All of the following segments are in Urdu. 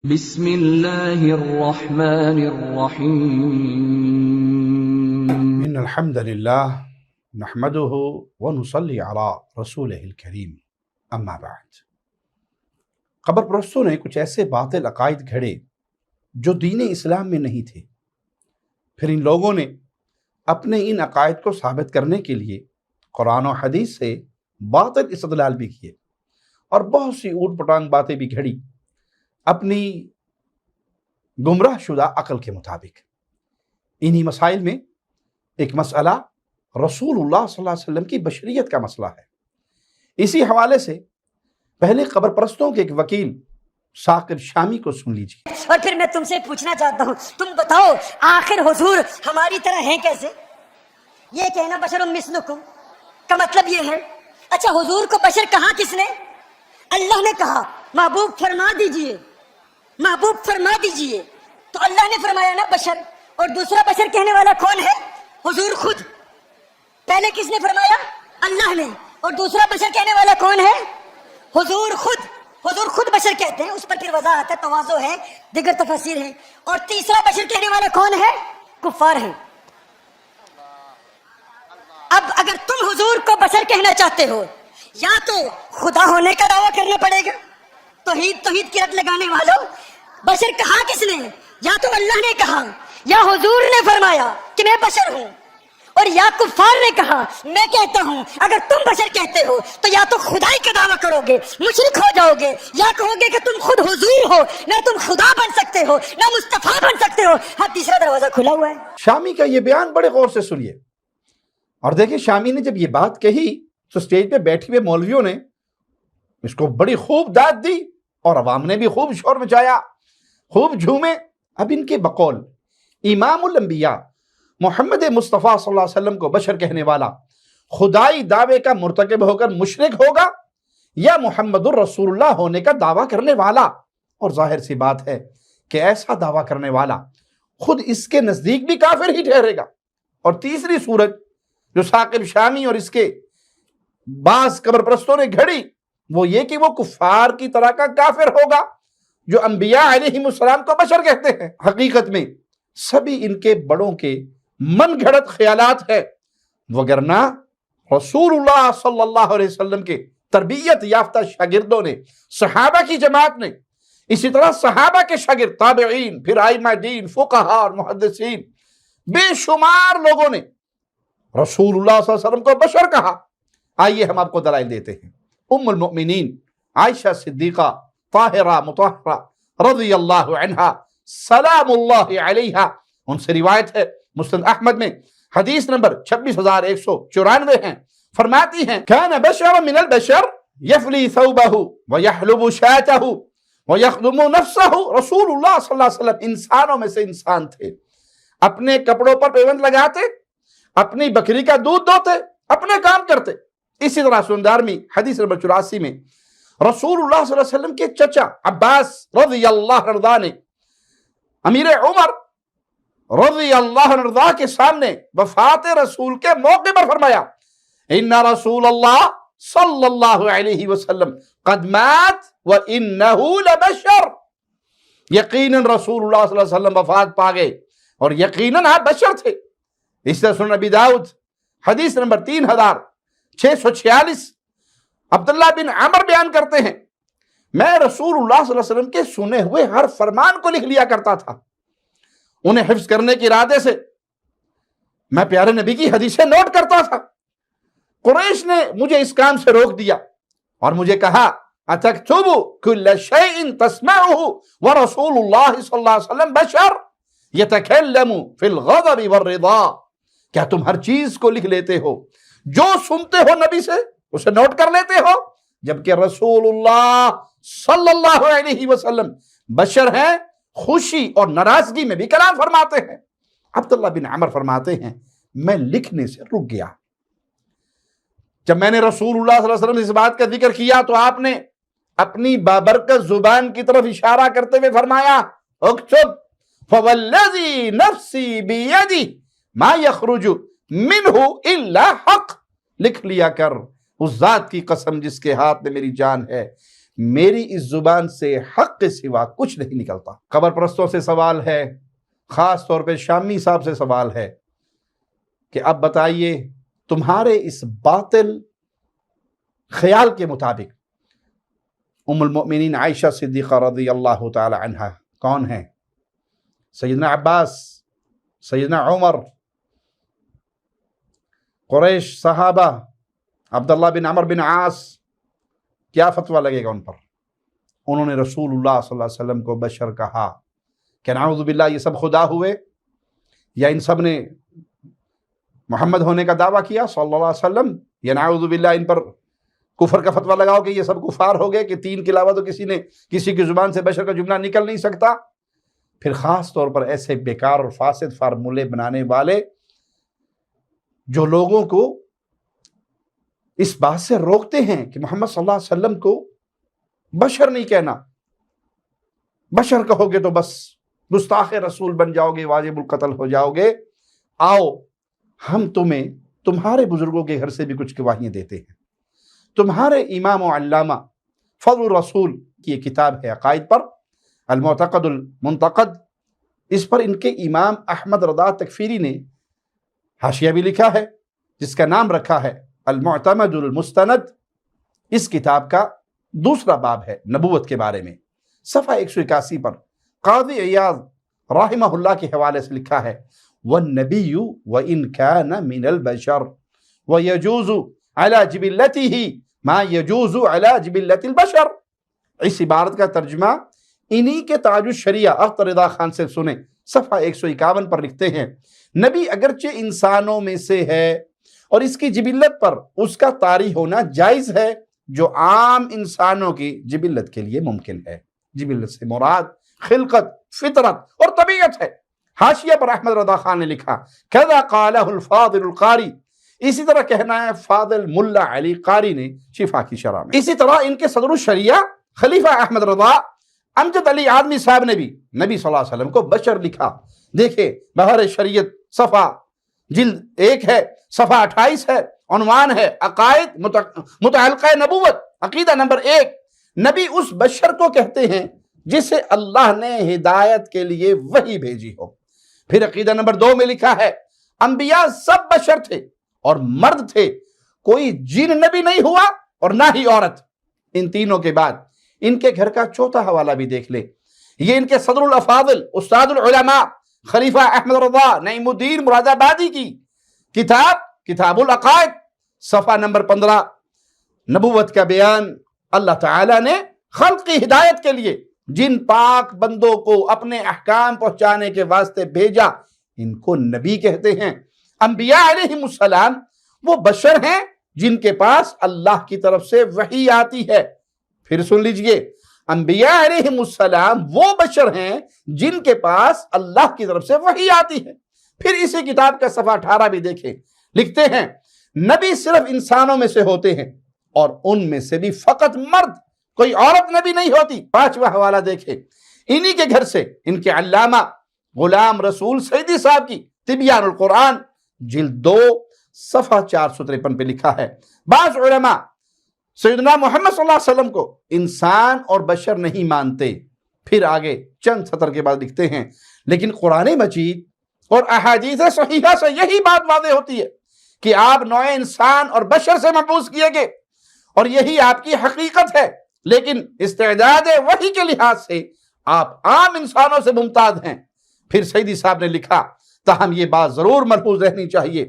بسم اللہ الرحمن الرحیم ان الحمد للہ نحمده ونصلی علی رسولہ الکریم اما بعد۔ قبر پرستوں نے کچھ ایسے باطل عقائد گھڑے جو دین اسلام میں نہیں تھے۔ پھر ان لوگوں نے اپنے ان عقائد کو ثابت کرنے کے لیے قرآن و حدیث سے باطل استدلال بھی کیے اور بہت سی اوٹ پٹانگ باتیں بھی گھڑی اپنی گمراہ شدہ عقل کے مطابق۔ انہی مسائل میں ایک مسئلہ رسول اللہ صلی اللہ علیہ وسلم کی بشریت کا مسئلہ ہے۔ اسی حوالے سے پہلے قبر پرستوں کے ایک وکیل ثاقب شامی کو سن لیجیے۔ اور پھر میں تم سے پوچھنا چاہتا ہوں، تم بتاؤ آخر حضور ہماری طرح ہیں کیسے؟ یہ کہنا بشر مثلکم کا مطلب یہ ہے، اچھا حضور کو بشر کہا کس نے؟ اللہ نے کہا محبوب فرما دیجئے، محبوب فرما دیجئے، تو اللہ نے فرمایا نا بشر، اور دوسرا بشر کہنے والا کون ہے؟ حضور خود۔ پہلے کس نے فرمایا؟ اللہ نے، اور دوسرا بشر کہنے والا کون ہے؟ حضور خود۔ حضور خود بشر کہتے ہیں، اس پر پھر وضاحت ہے، تواضع ہے، دیگر تفاسیر ہیں۔ اور تیسرا بشر کہنے والا کون ہے؟ کفار ہے۔ اب اگر تم حضور کو بشر کہنا چاہتے ہو، یا تو خدا ہونے کا دعویٰ کرنا پڑے گا، توحید کی رٹ لگانے والوں، بشر کہا کس نے؟ یا تو اللہ نے کہا، یا حضور نے فرمایا کہ میں بشر ہوں، اور یا کفار نے کہا میں کہتا ہوں۔ اگر تم بشر کہتے ہو تو یا تو خدائی کا دعویٰ کرو گے، مشرک ہو جاؤ گے، یا کہو گے کہ تم خود حضور ہو، نہ تم خدا بن سکتے ہو نہ مصطفیٰ بن سکتے ہو۔ ہاں، تیسرا دروازہ کھلا ہوا ہے۔ شامی کا یہ بیان بڑے غور سے سنیے اور دیکھیں شامی نے جب یہ بات کہی تو اسٹیج پہ بیٹھے ہوئے مولویوں نے اس کو بڑی خوب داد دی اور عوام نے بھی خوب شور مچایا، خوب جھومے۔ اب ان کے بقول امام الانبیاء محمد مصطفیٰ صلی اللہ علیہ وسلم کو بشر کہنے والا خدائی دعوے کا مرتکب ہو کر مشرک ہوگا یا محمد الرسول اللہ ہونے کا دعویٰ کرنے والا؟ اور ظاہر سی بات ہے کہ ایسا دعویٰ کرنے والا خود اس کے نزدیک بھی کافر ہی ٹھہرے گا۔ اور تیسری صورت جو ثاقب شامی اور اس کے بعض قبر پرستوں نے گھڑی وہ یہ کہ وہ کفار کی طرح کا کافر ہوگا جو انبیاء علیہم السلام کو بشر کہتے ہیں۔ حقیقت میں سبھی ان کے بڑوں کے من گھڑت خیالات ہے، وگرنہ رسول اللہ صلی اللہ علیہ وسلم کے تربیت یافتہ شاگردوں نے، صحابہ کی جماعت نے، اسی طرح صحابہ کے شاگرد تابعین، پھر ائمہ دین، فقہاء اور محدثین، بے شمار لوگوں نے رسول اللہ صلی اللہ علیہ وسلم کو بشر کہا۔ آئیے ہم آپ کو دلائل دیتے ہیں۔ ام المؤمنین عائشہ صدیقہ طاہرہ مطہرہ رضی اللہ عنہا سلام اللہ علیہا، ان سے روایت ہے مسند احمد میں حدیث نمبر 26194 ہیں، فرماتی ہیں کان بشر من البشر یفلی ثوبہ ویحلب شاتہ ویخدم نفسہ۔ رسول اللہ صلی اللہ علیہ وسلم انسانوں میں سے انسان تھے، اپنے کپڑوں پر پیوند لگاتے، اپنی بکری کا دودھ دوتے، اپنے کام کرتے۔ اسی طرح سنن دارمی حدیث نمبر 84 میں رسول اللہ صلی اللہ علیہ وسلم کے چچا عباس رضی اللہ عنہ نے امیر عمر رضی اللہ عنہ کے سامنے وفات رسول کے موقع پر فرمایا ان رسول اللہ صلی اللہ علیہ وسلم قد مات وانہ لبشر، یقیناً رسول اللہ صلی اللہ علیہ وسلم وفات پا گئے اور یقیناً آپ بشر تھے۔ اس طرح سنن ابی داؤد حدیث نمبر 3646 عبداللہ بن عمر بیان کرتے ہیں میں رسول اللہ صلی اللہ علیہ وسلم کے سنے ہوئے ہر فرمان کو لکھ لیا کرتا تھا، انہیں حفظ کرنے کے ارادے سے میں پیارے نبی کی حدیثیں نوٹ کرتا تھا۔ قریش نے مجھے اس کام سے روک دیا اور مجھے کہا اتکتب کل شیء تسمعه ورسول اللہ صلی اللہ علیہ وسلم بشر یتکلم فی الغضب والرضا، کیا تم ہر چیز کو لکھ لیتے ہو؟ جو سنتے ہو نبی سے اسے نوٹ کر لیتے ہو، جبکہ رسول اللہ صلی اللہ علیہ وسلم بشر ہیں، خوشی اور ناراضگی میں بھی کلام فرماتے ہیں۔ عبداللہ بن عمر فرماتے ہیں میں لکھنے سے رک گیا۔ جب میں نے رسول اللہ صلی اللہ علیہ وسلم سے اس بات کا ذکر کیا تو آپ نے اپنی بابرکت زبان کی طرف اشارہ کرتے ہوئے فرمایا اکتب فوالذی نفسی بیدی ما یخرج منہ الا حق، لکھ لیا کر اس ذات کی قسم جس کے ہاتھ میں میری جان ہے، میری اس زبان سے حق کے سوا کچھ نہیں نکلتا۔ قبر پرستوں سے سوال ہے، خاص طور پہ شامی صاحب سے سوال ہے کہ اب بتائیے تمہارے اس باطل خیال کے مطابق ام المؤمنین عائشہ صدیقہ رضی اللہ تعالی عنہا کون ہیں؟ سیدنا عباس، سیدنا عمر، قریش صحابہ، عبداللہ بن عمر بن عاص، کیا فتویٰ لگے گا ان پر؟ انہوں نے رسول اللہ صلی اللہ علیہ وسلم کو بشر کہا کہ نعوذ باللہ یہ سب خدا ہوئے، یا ان سب نے محمد ہونے کا دعویٰ کیا صلی اللہ علیہ وسلم، یا نعوذ باللہ ان پر کفر کا فتویٰ لگاؤ کہ یہ سب کفار ہو گئے کہ تین کے علاوہ تو کسی کی زبان سے بشر کا جملہ نکل نہیں سکتا۔ پھر خاص طور پر ایسے بیکار اور فاسد فارمولے بنانے والے جو لوگوں کو اس بات سے روکتے ہیں کہ محمد صلی اللہ علیہ وسلم کو بشر نہیں کہنا، بشر کہو گے تو بس گستاخ رسول بن جاؤ گے، واجب القتل ہو جاؤ گے۔ آؤ ہم تمہیں تمہارے بزرگوں کے گھر سے بھی کچھ گواہیاں دیتے ہیں۔ تمہارے امام و علامہ فضل الرسول کی یہ کتاب ہے عقائد پر، المعتقد المنتقد، اس پر ان کے امام احمد رضا تکفیری نے حاشیہ بھی لکھا ہے جس کا نام رکھا ہے المعتمد المستند۔ اس کتاب کا دوسرا باب ہے نبوت کے بارے میں، صفحہ 181 پر قاضی عیاض رحمہ اللہ کے حوالے سے لکھا ہے وَالنَّبِيُّ وَإِن كَانَ مِنَ الْبَشَرِ وَيَجُوزُ عَلَى جِبِلَّتِهِ مَا يَجُوزُ عَلَى جِبِلَّةِ الْبَشَرِ۔ اس عبارت کا ترجمہ انہی کے تاج الشریعہ اختر رضا خان سے سنیں، صفحہ 151 پر لکھتے ہیں نبی اگرچہ انسانوں میں سے ہے اور اس کی جبلت پر اس کا طاری ہونا جائز ہے جو عام انسانوں کی جبلت کے لیے ممکن ہے۔ جبلت سے مراد خلقت، فطرت اور طبیعت ہے۔ حاشیہ پر احمد رضا خان نے لکھا کذا قالہ الفاضل القاری، اسی طرح کہنا ہے فاضل ملا علی قاری نے شفا کی شرح میں۔ اسی طرح ان کے صدر الشریعہ خلیفہ احمد رضا امجد علی آدمی صاحب نے بھی نبی صلی اللہ علیہ وسلم کو بشر لکھا۔ دیکھیں بہر شریعت صفحہ جلد 1 ہے، صفحہ 28 ہے، عنوان ہے عقائد متعلقہ نبوت، عقیدہ نمبر 1، نبی اس بشر کو کہتے ہیں جسے اللہ نے ہدایت کے لیے وحی بھیجی ہو۔ پھر عقیدہ نمبر 2 میں لکھا ہے انبیاء سب بشر تھے اور مرد تھے، کوئی جن نبی نہیں ہوا اور نہ ہی عورت۔ ان تینوں کے بعد ان کے گھر کا چوتھا حوالہ بھی دیکھ لیں، یہ ان کے صدر الافاضل استاد العلماء خلیفہ احمد رضا نعیم الدین مراد آبادی کی کتاب العقائد، صفحہ نمبر 15، نبوت کا بیان۔ اللہ تعالیٰ نے خلق کی ہدایت کے لیے جن پاک بندوں کو اپنے احکام پہنچانے کے واسطے بھیجا ان کو نبی کہتے ہیں۔ انبیاء علیہم السلام وہ بشر ہیں جن کے پاس اللہ کی طرف سے وحی آتی ہے۔ پھر سن لیجئے، انبیاء علیہم السلام وہ بشر ہیں جن کے پاس اللہ کی طرف سے وحی آتی ہے۔ پھر اسی کتاب کا صفحہ 18 بھی دیکھیں، لکھتے ہیں نبی صرف انسانوں میں سے ہوتے ہیں اور ان میں سے بھی فقط مرد، کوئی عورت نبی نہیں ہوتی۔ 5واں حوالہ دیکھیں، انہی کے گھر سے ان کے علامہ غلام رسول سعیدی صاحب کی تبیان القرآن جلد 2 صفحہ 453 پہ لکھا ہے بعض علماء سیدنا محمد صلی اللہ علیہ وسلم کو انسان اور بشر نہیں مانتے۔ پھر آگے چند سطر کے بعد لکھتے ہیں لیکن قرآن مجید اور احادیث صحیحہ سے یہی بات واضح ہوتی ہے کہ آپ نوع انسان اور بشر سے مبعوث کیے گئے اور یہی آپ کی حقیقت ہے، لیکن استعداد وحی کے لحاظ سے آپ عام انسانوں سے ممتاز ہیں۔ پھر سیدی صاحب نے لکھا تاہم یہ بات ضرور ملحوظ رہنی چاہیے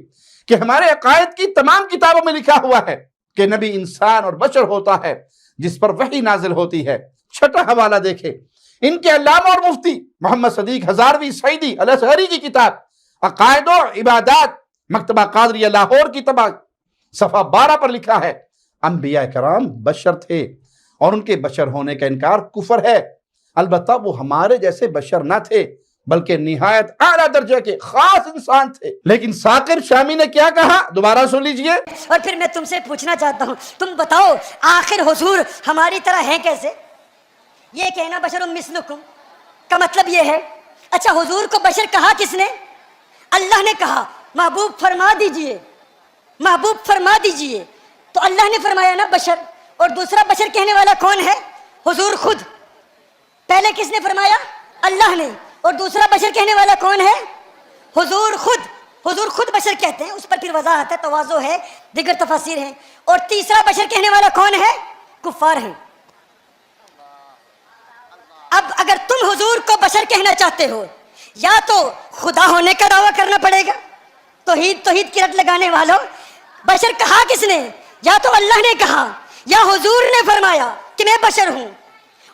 کہ ہمارے عقائد کی تمام کتابوں میں لکھا ہوا ہے کہ نبی انسان اور بشر ہوتا ہے جس پر وحی نازل ہوتی ہے۔ 6واں حوالہ دیکھیں، ان کے علامہ اور مفتی محمد صدیق ہزاروی سعیدی الازہری کی کتاب عقائد و عبادات، مکتبہ قادریہ لاہور کی طبع، صفحہ 12 پر لکھا ہے انبیاء کرام بشر تھے اور ان کے بشر ہونے کا انکار کفر ہے، البتہ وہ ہمارے جیسے بشر نہ تھے بلکہ نہایت اعلیٰ درجے کے خاص انسان تھے۔ لیکن ثاقب شامی نے کیا کہا، دوبارہ سن لیجئے۔ اور پھر میں تم سے پوچھنا چاہتا ہوں، تم بتاؤ آخر حضور ہماری طرح ہیں کیسے؟ یہ کہنا بشر مثلکم کا مطلب یہ ہے، اچھا حضور کو بشر کہا کس نے؟ اللہ نے کہا محبوب فرما دیجئے، محبوب فرما دیجئے، تو اللہ نے فرمایا نا بشر، اور دوسرا بشر کہنے والا کون ہے؟ حضور خود. پہلے کس نے فرمایا؟ اللہ نے. اور دوسرا بشر کہنے والا کون ہے؟ حضور خود. حضور خود بشر کہتے ہیں, اس پر پھر وضاحت ہے, تواضع ہے, دیگر تفاسیر ہیں. اور تیسرا بشر کہنے والا کون ہے؟ کفار ہیں. اب اگر تم حضور کو بشر کہنا چاہتے ہو, یا تو خدا ہونے کا دعویٰ کرنا پڑے گا, توحید کی رٹ لگانے والوں. بشر کہا کس نے؟ یا تو اللہ نے کہا, یا حضور نے فرمایا کہ میں بشر ہوں,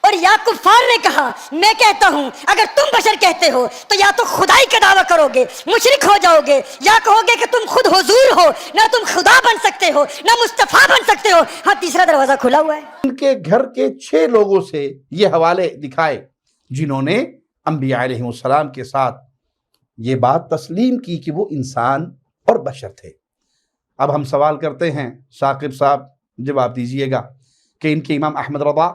اور یا کفار نے کہا میں کہتا ہوں. اگر تم بشر کہتے ہو تو یا تو خدائی کا دعویٰ کرو گے, مشرک ہو جاؤ گے, یا کہو گے کہ تم خود حضور ہو, نہ تم خدا بن سکتے ہو, نہ مصطفیٰ بن سکتے ہو. ہاں, تیسرا دروازہ کھلا ہوا ہے. ان کے گھر کے 6 لوگوں سے یہ حوالے دکھائے جنہوں نے انبیاء علیہ السلام کے ساتھ یہ بات تسلیم کی کہ وہ انسان اور بشر تھے. اب ہم سوال کرتے ہیں, ثاقب صاحب جواب دیجئے گا کہ ان کے امام احمد رضا,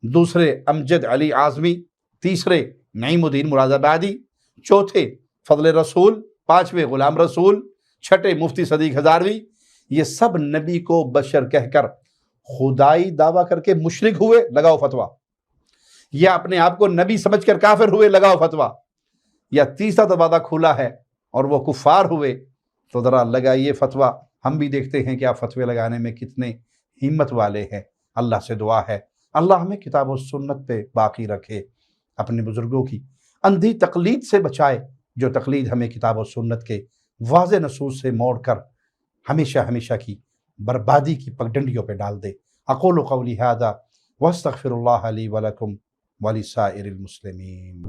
دوسرے امجد علی اعظمی, تیسرے نعیم الدین مراد آبادی, چوتھے فضل رسول, پانچویں غلام رسول, چھٹے مفتی صدیق ہزاروی, یہ سب نبی کو بشر کہہ کر خدائی دعویٰ کر کے مشرک ہوئے, لگاؤ فتویٰ. یا اپنے آپ کو نبی سمجھ کر کافر ہوئے, لگاؤ فتویٰ. یا تیسرا دروازہ کھلا ہے اور وہ کفار ہوئے, تو ذرا لگائیے فتویٰ. ہم بھی دیکھتے ہیں کہ آپ فتوے لگانے میں کتنے ہمت والے ہیں. اللہ سے دعا ہے اللہ ہمیں کتاب و سنت پہ باقی رکھے, اپنے بزرگوں کی اندھی تقلید سے بچائے, جو تقلید ہمیں کتاب و سنت کے واضح نصوص سے موڑ کر ہمیشہ ہمیشہ کی بربادی کی پگڈنڈیوں پہ ڈال دے. اقول قولی ھذا واستغفر اللہ لی ولکم ولسائر المسلمین.